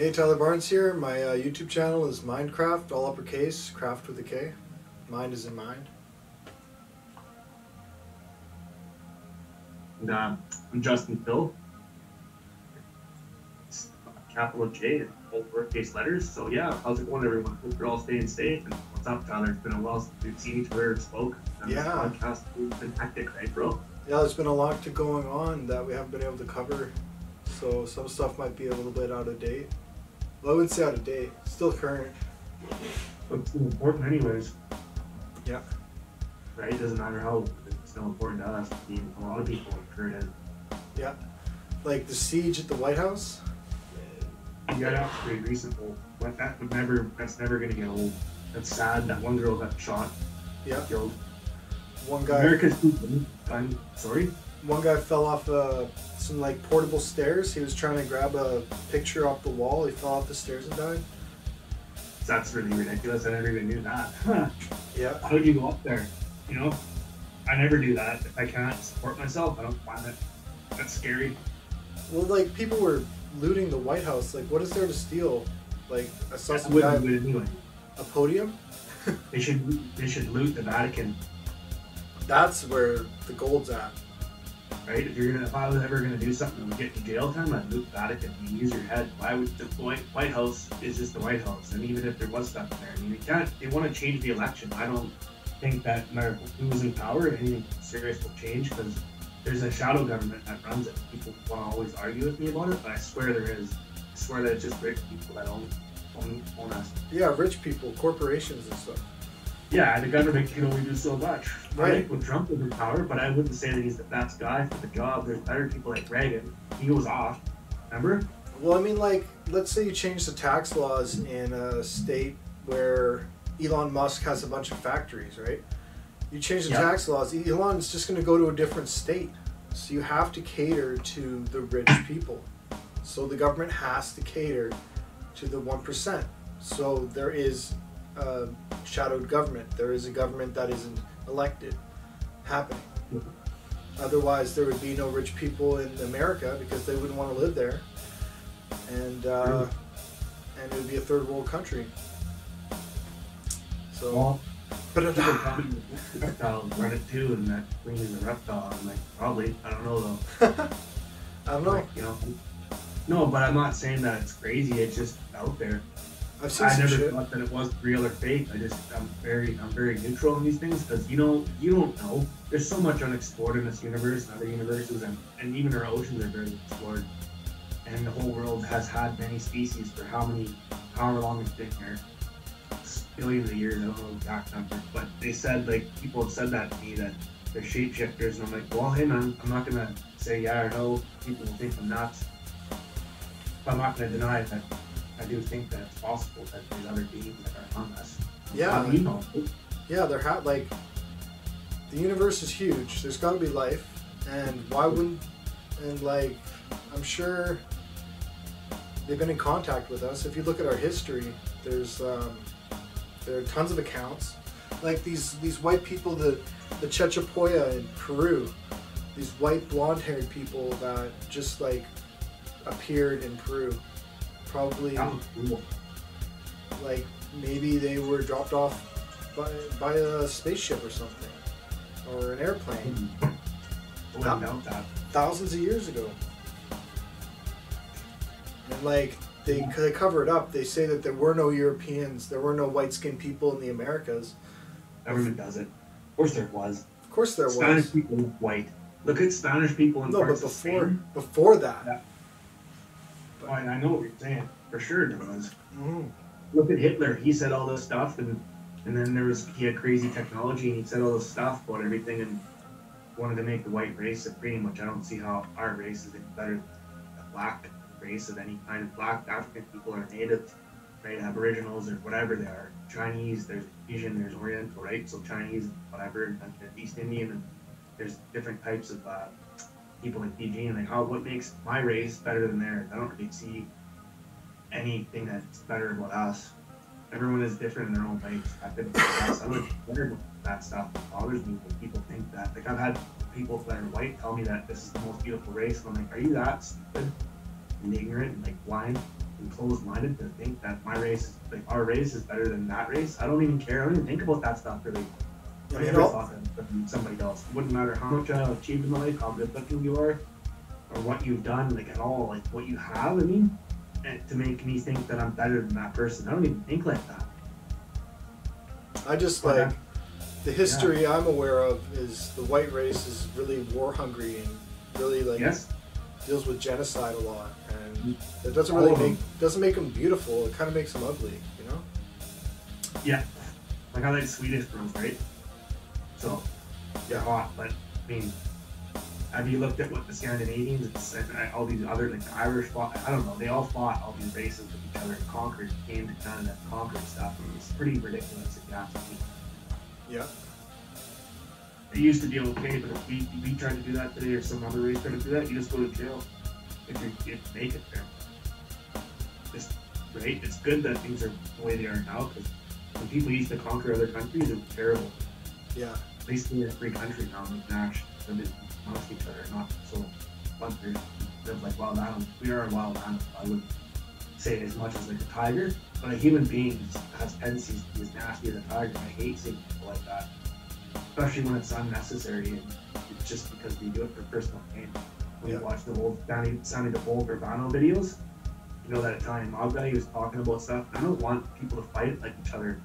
Hey, Tyler Barnes here. My YouTube channel is Mindcraft, all uppercase, craft with a K. Mind is in mind. And I'm Justin Phil. It's capital J and all lowercase letters. So yeah, how's it going, everyone? Hope you're all staying safe. And what's up, Tyler? It's been a while since we've seen each other and spoke. And Yeah. This podcast has been hectic, right, bro? Yeah, there's been a lot going on that we haven't been able to cover, so some stuff might be a little bit out of date. Well, I wouldn't say out of date, still current. But it's important anyways, Yeah. right? It doesn't matter how it's still important to us. I mean, a lot of people are current. Yeah. Like the siege at the White House. Yeah, that's pretty recent. But that's never going to get old. That's sad that one girl got shot, Yeah. killed. One guy. America's I'm sorry? One guy fell off some like portable stairs. He was trying to grab a picture off the wall. He fell off the stairs and died. That's really ridiculous. I never even knew that. Yeah. How did you go up there? You know, I never do that. If I can't support myself, I don't find it. That's scary. Well, like people were looting the White House. Like, what is there to steal? Like, I saw I some guy wouldn't do it anyway. a podium. They should loot the Vatican, That's where the gold's at. right? If I was ever gonna do something that would get you jail time, I'd loot the Vatican. You use your head. Why would the White House is just the White House? And even if there was stuff there, I mean, they want to change the election. I don't think that no matter who's in power, anything serious will change because there's a shadow government that runs it. People want to always argue with me about it, but I swear there is. I swear that it's just rich people that own us. Yeah, rich people, corporations and stuff. Yeah, the government can only do so much. Right. I like when Trump was in power, but I wouldn't say that he's the best guy for the job. There's better people like Reagan. He goes off. Remember? Well, I mean, like, let's say you change the tax laws in a state where Elon Musk has a bunch of factories, right? You change the tax laws, Elon's just going to go to a different state. So you have to cater to the rich people. So the government has to cater to the 1%. So there is a shadowed government. There is a government that isn't elected happening. Otherwise, there would be no rich people in America because they wouldn't want to live there. And it would be a third world country. So, Well, but people tell me the reptiles run it too, and that queen is a reptile. I'm like, probably. I don't know though. I don't know. Like, you know. No, but I'm not saying that it's crazy. It's just out there. I've seen I some never shit. thought that it was real or fake. I'm very neutral on these things because you don't know. There's so much unexplored in this universe and other universes, and even our oceans are very explored. And the whole world has had many species for however long it's been here. Billions of years, I don't know the exact number, but they said, like, people have said that to me, that they're shapeshifters, and I'm like, well, hey man, I'm not gonna say yeah or no. People will think I'm nuts, but I'm not gonna deny that I do think that it's possible that there's other beings that are among us. Yeah. You know. Yeah, like, the universe is huge. There's got to be life, and why wouldn't? And like, I'm sure they've been in contact with us. If you look at our history, there are tons of accounts, like these white people, the chachapoua in Peru, these white blonde-haired people that just like appeared in Peru. Probably, like, maybe they were dropped off by a spaceship or something, or an airplane. I wouldn't doubt that. Thousands of years ago. And like, they cover it up. They say that there were no Europeans, there were no white-skinned people in the Americas. Government does it. Of course there was. Of course there Spanish was. people look white. Look at Spanish people in No, but parts of Spain. before that. Yeah. Well, I know what you're saying. For sure there was. Mm-hmm. Look at Hitler. He said all this stuff, and then he had crazy technology, and he said all this stuff about everything, and wanted to make the white race supreme, which I don't see how our race is any better than a black race of any kind. Of black African people are native, right? Aboriginals or whatever they are. Chinese, there's Asian, there's Oriental, right? So Chinese, whatever, and East Indian, and there's different types of people like Fiji, and like what makes my race better than theirs? I don't really see anything that's better about us. Everyone is different in their own ways. I would wonder that stuff bothers me when people think that. Like, I've had people that are white tell me that this is the most beautiful race, and I'm like, are you that stupid and ignorant and like blind? and closed-minded to think that my race, like our race, is better than that race. I don't even care. I don't even think about that stuff really. I never thought that from somebody else. It wouldn't matter how much achieved in life, how good looking you are, or what you've done, like at all, like what you have. I mean, and to make me think that I'm better than that person. I don't even think like that. I just like the history I'm aware of is the white race is really war hungry and really like deals with genocide a lot, and it doesn't really make them beautiful. It kind of makes them ugly, you know? Yeah, like I like Swedish girls, right? So they're hot, but I mean, have you looked at what the Scandinavians and all these other, like the Irish fought? I don't know. They all fought all these races with each other and conquered, came to Canada, conquered stuff. And it's pretty ridiculous if you ask me. Yeah. It used to be okay, but if we tried to do that today, or some other race tried to do that, you just go to jail if you make it there. Just right. It's good that things are the way they are now, because when people used to conquer other countries, it was terrible. Yeah. At least we're a free country now. We can actually live amongst each other, not so bunkers. Live like wild animals. We are a wild animal. I wouldn't say as much as like a tiger, but a human being has tendencies to be as nasty as a tiger. I hate seeing people like that, especially when it's unnecessary and it's just because we do it for personal gain. When you watch the old Sammy the Bull Urbano videos, you know that Italian mob guy, he was talking about stuff. I don't want people to fight like each other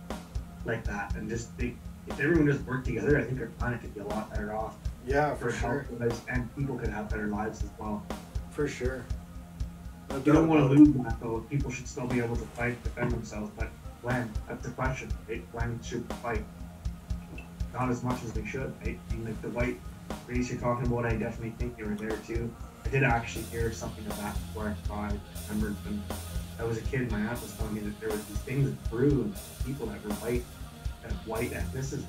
like that, and just think if everyone just worked together, I think our planet could be a lot better off. Yeah, for sure. And people could have better lives as well. For sure. You don't want to lose that though. People should still be able to fight, defend themselves, but when? That's the question, right? When should we fight? Not as much as we should, right? I mean, like the white race you're talking about, I definitely think they were there too. I did actually hear something of that before I remembered when I was a kid. My aunt was telling me that there was these things that grew and people that were white ethnicity,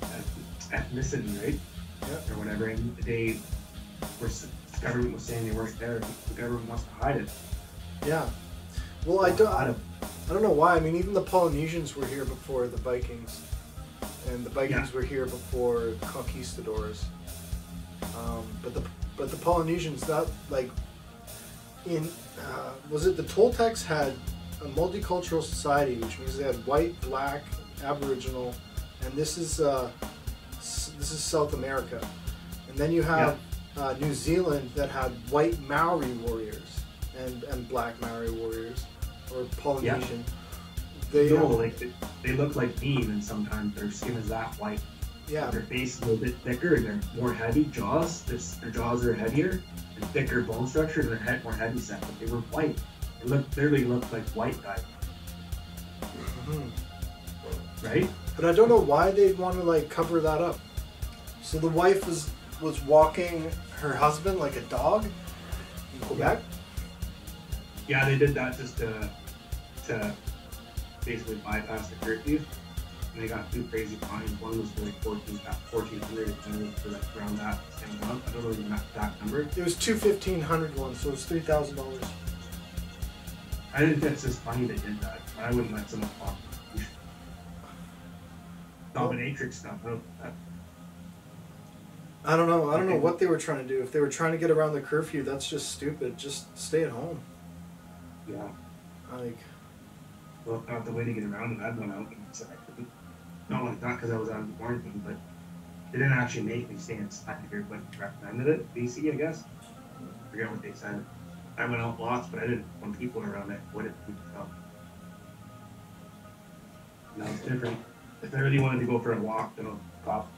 right? Or whatever, and the government was saying they weren't there. The government wants to hide it. Yeah. Well, I don't know why. I mean, even the Polynesians were here before the Vikings, and the Vikings were here before the conquistadors. But the Polynesians, that like in was it the Toltecs had a multicultural society, which means they had white, black, Aboriginal, and this is South America, and then you have New Zealand that had white Maori warriors and black Maori warriors, or Polynesian. They look like me, and sometimes their skin is that white. Yeah. Their face is a little bit thicker, and they're more heavy jaws. Their jaws are heavier and thicker bone structure, and they're more heavy set. But they were white. They literally looked like white guys. Mm-hmm. Right? But I don't know why they'd want to like cover that up. So the wife was walking her husband like a dog in Quebec? Yeah, they did that just to basically bypass the curfew. And they got two crazy fines. One was for like $1,400, and was for like around that same amount. I don't know the exact number. It was two $1,500 ones, so it was $3,000. I didn't think it's just funny they did that. I wouldn't let someone talk. Dominatrix stuff. I don't know. I don't know what they were trying to do. If they were trying to get around the curfew, that's just stupid. Just stay at home. Yeah. Like. Well, not the way to get around it. I'd went out and said I couldn't. Not because I was out of quarantine, but they didn't actually make me stay inside here, but recommended it. BC, I guess. I forget what they said. I went out lots, but I didn't. When people were around, I avoided people. Now it's different. If I really wanted to go for a walk, they don't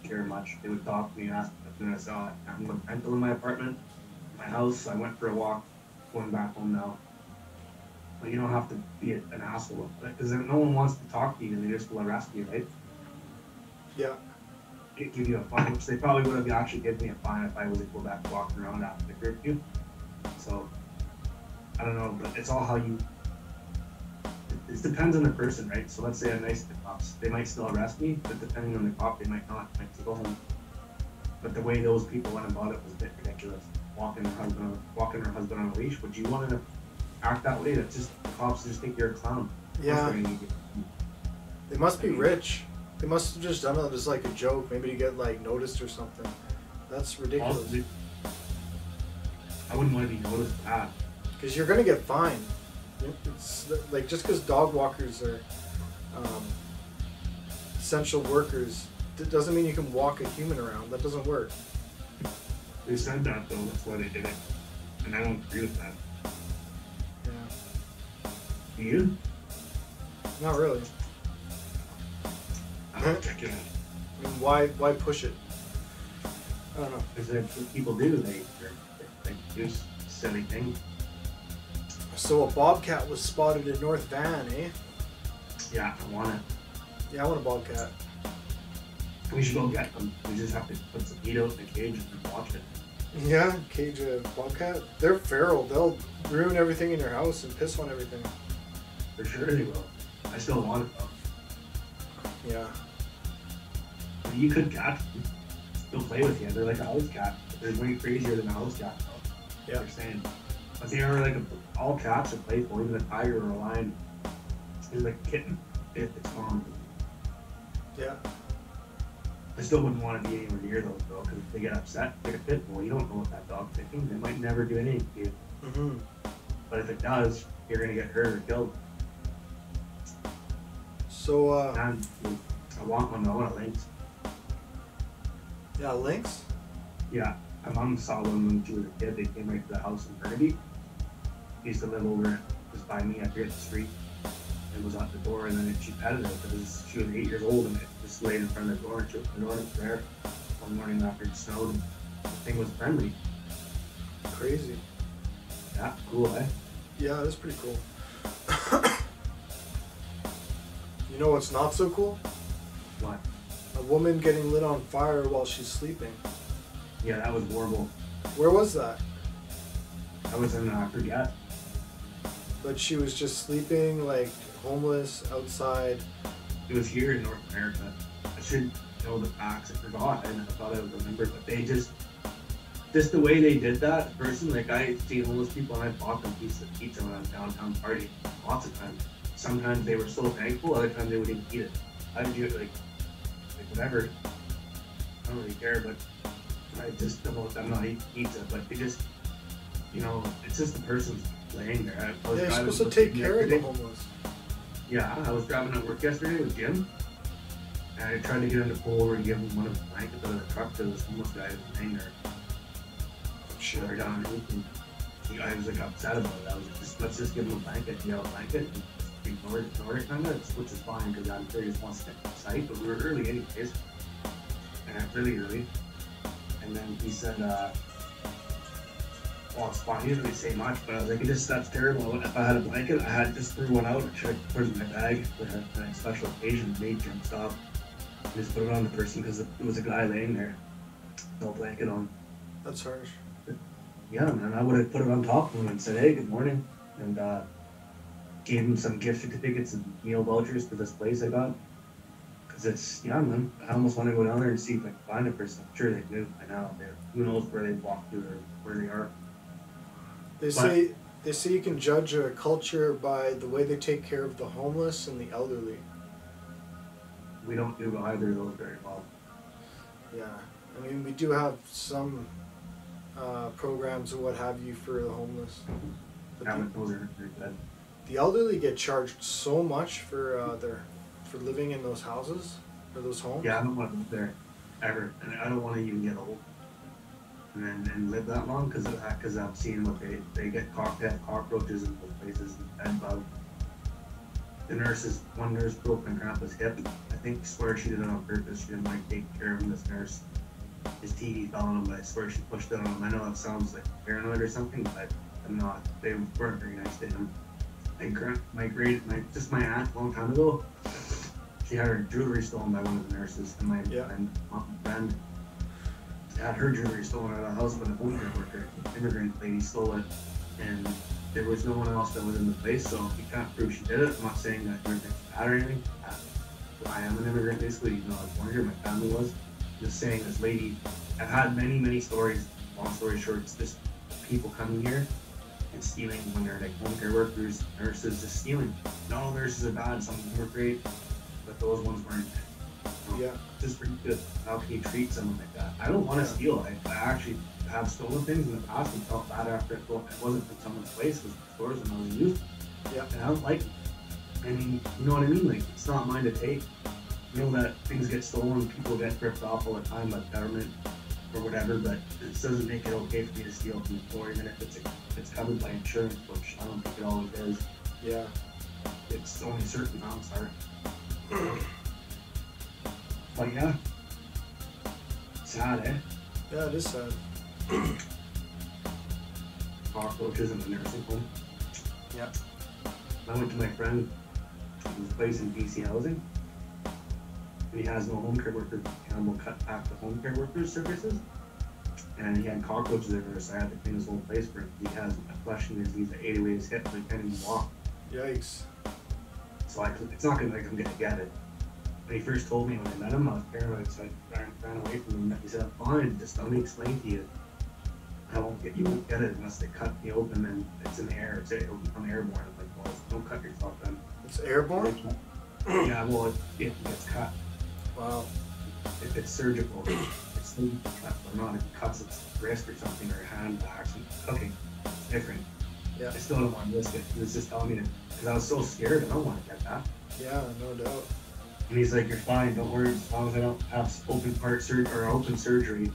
care much. They would talk to me and ask me, and I saw it. I'm with rental in my apartment, my house. I went for a walk, going back home now. But you don't have to be an asshole, because no one wants to talk to you, and they just will arrest you, right? Yeah. They give you a fine, which they probably would have actually given me a fine if I was to go back walking around after the curfew. So I don't know, but it's all how you. It depends on the person, right? So let's say I'm nice to the cops. They might still arrest me, but depending on the cop, they might not. They might go home. But the way those people went about it was a bit ridiculous. Walking her husband on a leash. Would you want to act that way? That's just, the cops just think you're a clown. Yeah. They must be rich. They must have just done it as like a joke, maybe to get like noticed or something. That's ridiculous. I wouldn't want to be noticed for that. Because you're gonna get fined. Yep. It's like just because dog walkers are um, essential workers, doesn't mean you can walk a human around. That doesn't work. They said that though. That's why they did it, and I don't agree with that. Yeah. Do you? Not really. I'll check it out. I mean, why push it? I don't know. Because what people do, they do silly things. So a bobcat was spotted in North Van, eh? Yeah, I want it. Yeah, I want a bobcat. We should go get them. We just have to put some meat out in the cage and watch it. Yeah, cage a bobcat. They're feral. They'll ruin everything in your house and piss on everything. For sure they will. I still want it though. Yeah. I mean, you could catch them. They'll play with you. They're like a house cat. They're way crazier than a house cat though. Yeah. They're saying. But they are like all cats are playful. Even a tiger or a lion is like a kitten if it's calm. Yeah. I still wouldn't want to be anywhere near those though, because if they get upset, like a pit bull, you don't know what that dog's thinking. They might never do anything to you. Mm-hmm. But if it does, you're gonna get hurt or killed. So And I want one though. I want a lynx. yeah, lynx. Yeah, my mom saw one when she was a kid. They came right to the house in Burnaby. He used to live over just by me. I forget the street. It was at the door, and then she petted it because she was 8 years old, and it just laid in front of the door. And she opened the door, and it was there one morning after it snowed. And the thing was friendly. Crazy. Yeah, cool, eh? Yeah, that's pretty cool. You know what's not so cool? What? A woman getting lit on fire while she's sleeping. Yeah, that was horrible. Where was that? I was in, I forget. But she was just sleeping, like homeless outside. It was here in North America. I should know the facts. I forgot, and I thought I would remember, but they just the way they did that person, like I see homeless people and I bought them pieces of pizza when I was downtown partying lots of times. Sometimes they were so thankful, other times they wouldn't eat it. I would do it like whatever. I don't really care, but I just about them not eating pizza, but they just, you know, it's just the person's laying there. I was Yeah, you're driving supposed to take care of the yesterday. homeless. Yeah, I was driving at work yesterday with Jim, and I tried to get him to pull over and give him one of the blankets out of the truck to this homeless guy who was laying there. Shit. Shut down. I was like upset about it. I was like, let's just give him a blanket. He had a blanket. And ignore it kind of, which is fine because I'm sure he just wants to get to the site. But we were early anyways, and really early. And then he said, well, it's fine. He didn't really say much, but I was like, that's terrible. If I had a blanket, I had just threw one out and should have put it in my bag for a special occasion. Made Jim stop. Just put it on the person because it was a guy laying there, no blanket on. That's harsh. Yeah, man, I would have put it on top of him and said, hey, good morning, and gave him some gift certificates and meal vouchers for this place I got. Because it's, yeah, man, I almost want to go down there and see if I can find a person. I'm sure they knew by now. Who knows where they walked to or where they are. They say you can judge a culture by the way they take care of the homeless and the elderly. We don't do either of those very well. Yeah, I mean we do have some programs or what have you for the homeless. But Yeah, but those are very good. the elderly get charged so much for for living in those houses or those homes. Yeah, I don't want to live there ever, and I don't want to even get old and live that long because I've seen what they get cockroaches in those places and bug. One nurse broke my grandpa's hip. I think swear she did it on purpose. She didn't like take care of him. This nurse, his TV fell on him, but I swear she pushed it on him. I know that sounds like paranoid or something, but I'm not. They weren't very nice to him. My aunt a long time ago, she had her jewelry stolen by one of the nurses, and my friend had her jewelry stolen out of the house by the home care worker. Immigrant lady stole it, and there was no one else that was in the place, so you can't prove she did it. I'm not saying that immigrant's bad or anything. I am an immigrant basically, even though I was born here, my family was. Just saying, this lady, I've had many stories. Long story short, it's just people coming here and stealing when they're like home care workers, nurses, just stealing. Not all nurses are bad, some of them were great, but those ones weren't. Yeah. Just pretty good. How can you treat someone like that? I don't want to steal. I actually have stolen things in the past and felt bad after it. Well, it wasn't from someone's place, it was from stores when I was youth. Yeah. And I don't like it. I mean, you know what I mean? Like, it's not mine to take. You know that things get stolen, people get ripped off all the time by the government or whatever, but it doesn't make it okay for me to steal from the store, even if it's covered by insurance, which I don't think it always is. Yeah. It's only certain amounts are. But yeah. Sad, eh? Yeah, it is sad. Cockroaches in the nursing home. Yeah. I went to my friend's place in BC Housing. And he has no home care workers. And we'll cut back the home care workers services. And he had cockroaches everywhere, so I had to clean his whole place for him. He has a flushing disease that ate away his hip, so he can't even walk. Yikes. So it's not gonna like I'm gonna get it. When he first told me when I met him, I was paranoid, so I ran away from him. He said, "Fine, just let me explain to you. You won't get it unless they cut me open and it's in the air. It'll become airborne." I'm like, "Well, don't cut yourself then." It's airborne? Yeah, well, if it gets cut. Wow. If it's surgical, it's still cut or not. If it cuts its wrist or something or hand by accident, cooking, it's different. Yeah. I still don't want to risk it. He was just telling me because I was so scared. I don't want to get that. Yeah, no doubt. And he's like, "You're fine. Don't worry. As long as I don't have open open surgery,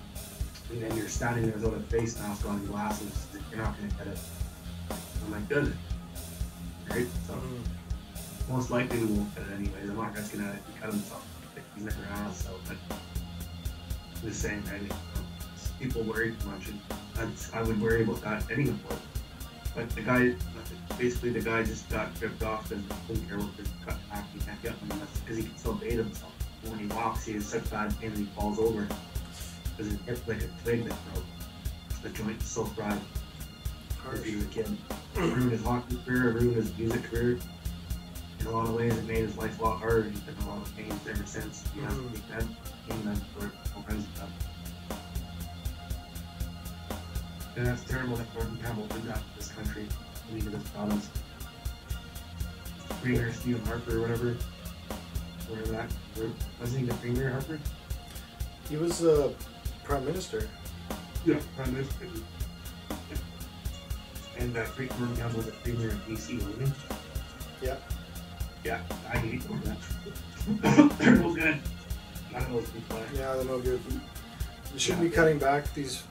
and then you're standing there without a face mask on and glasses, you're not going to get it." I'm like, "Good." Right? So most likely we won't get it anyways. I'm not risking it. He cut himself. He's never asked, so but I'm just saying, right? People worry too much, and I would worry about that anyway. But the guy just got ripped off because the home care workers cut back. He can't get him because he can still bathe himself. But when he walks, he has such bad pain that he falls over because his hip like a twig that broke. The joint is so fried. Because he was a kid. It ruined his hockey career, it ruined his music career. In a lot of ways, it made his life a lot harder. He's been in a lot of pain ever since. He has to take that pain meds for all kinds of stuff. And that's terrible that Gordon Campbell did that to this country, and even this province. Premier Stephen Harper or whatever. Wasn't he the Premier Harper? He was Prime Minister. Yeah, Prime Minister. And Gordon Campbell was the Premier of BC, wasn't he? Yeah. Yeah, I hate that. They're no good. None of those people are. Yeah, they're no good. They should be cutting back these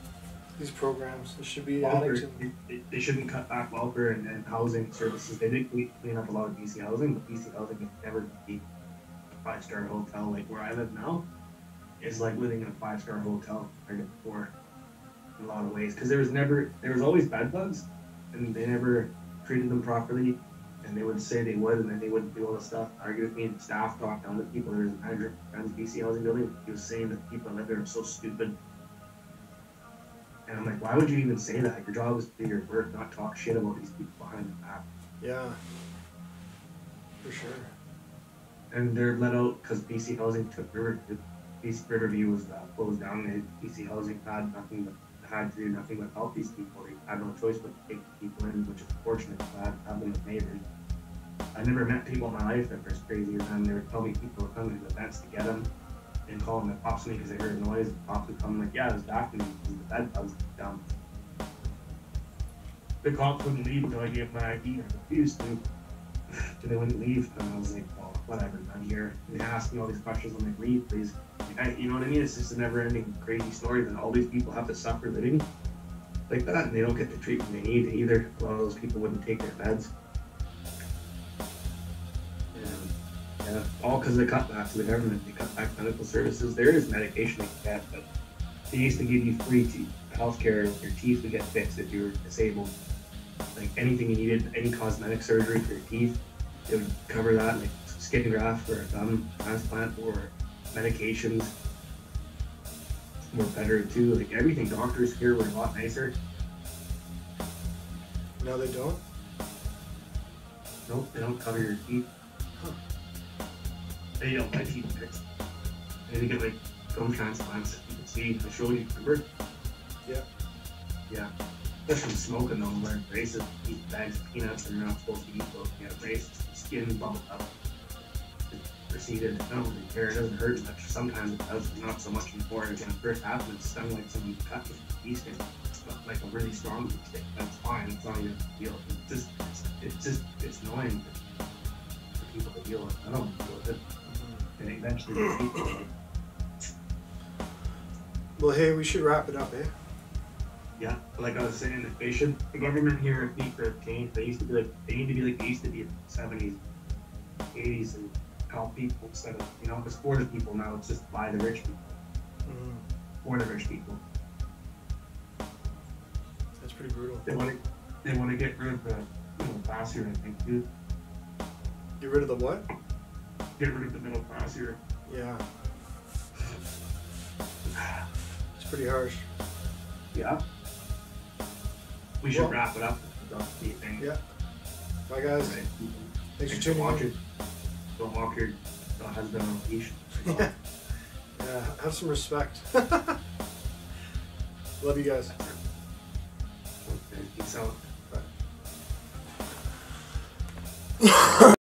programs. They should be adding to. They shouldn't cut back welfare and housing services. They did clean up a lot of BC housing, but BC housing can never be a 5-star hotel. Like where I live now is like living in a 5-star hotel compared to before in a lot of ways. Because there was always bed bugs, and they never treated them properly. And they would say they would, and then they wouldn't do all the stuff. Argue with me, and staff talked down to people. There was a manager of Friends BC housing building. He was saying that the people that live there are so stupid. And I'm like, why would you even say that? Your job is to do your work, not talk shit about these people behind the back. Yeah, for sure. And they're let out because BC Housing took Riverview was closed down. And BC Housing had to do nothing but help these people. They had no choice but to take people in, which is unfortunate. I have them as neighbors. I never met people in my life that were as crazy as them. They would tell me people were coming to events to get them and calling the cops on me because they heard a noise. The cops would come like, "Yeah, it was back to me because the bed bugs down." The cops wouldn't leave until I gave my ID. I refused to. So they wouldn't leave. And I was like, "Well, whatever, I'm here." And they asked me all these questions. I'm like, "Leave, please." You know what I mean? It's just a never-ending crazy story that all these people have to suffer living like that, and they don't get the treatment they need either. A lot of those people wouldn't take their meds. Yeah, all because of the cutbacks of the government. They cut back medical services. There is medication they can get, but they used to give you free health care. Your teeth would get fixed if you were disabled. Like anything you needed, any cosmetic surgery for your teeth, they would cover that, like skin graft or a gum transplant or medications were better too. Like everything, doctors here were a lot nicer. No, they don't? Nope, they don't cover your teeth. Huh. They don't my teeth fixed. They had to get like gum transplants. You can see, I showed you, remember? Yeah. Yeah. Especially smoking though, wearing braces, eat bags of peanuts, and you're not supposed to eat those. You have braces, skin bubbled up. Proceeded. I don't really care. It doesn't hurt much. Sometimes it does, but not so much anymore. When it first happened, it stung like someone cut me from the east end. like a really strong stick, that's fine. It's not even a deal. It's annoying for people to deal with. I don't want to deal with it. And eventually, they hate it. Well, hey, we should wrap it up, eh? Yeah, like I was saying, the government here needs to change. They need to be like they used to be in the 70s, 80s, and help people instead of, it's for the people now. It's just by the rich people. For the rich people. That's pretty brutal. They want to get rid of the middle class here, I think, too. Get rid of the what? Get rid of the middle class here. Yeah. It's pretty harsh. Yeah. We should wrap it up. Yeah. Bye, guys. Right. Thanks for tuning in. Don't walk your husband on a leash. Yeah. Have some respect. Love you guys. Okay, peace out. Bye.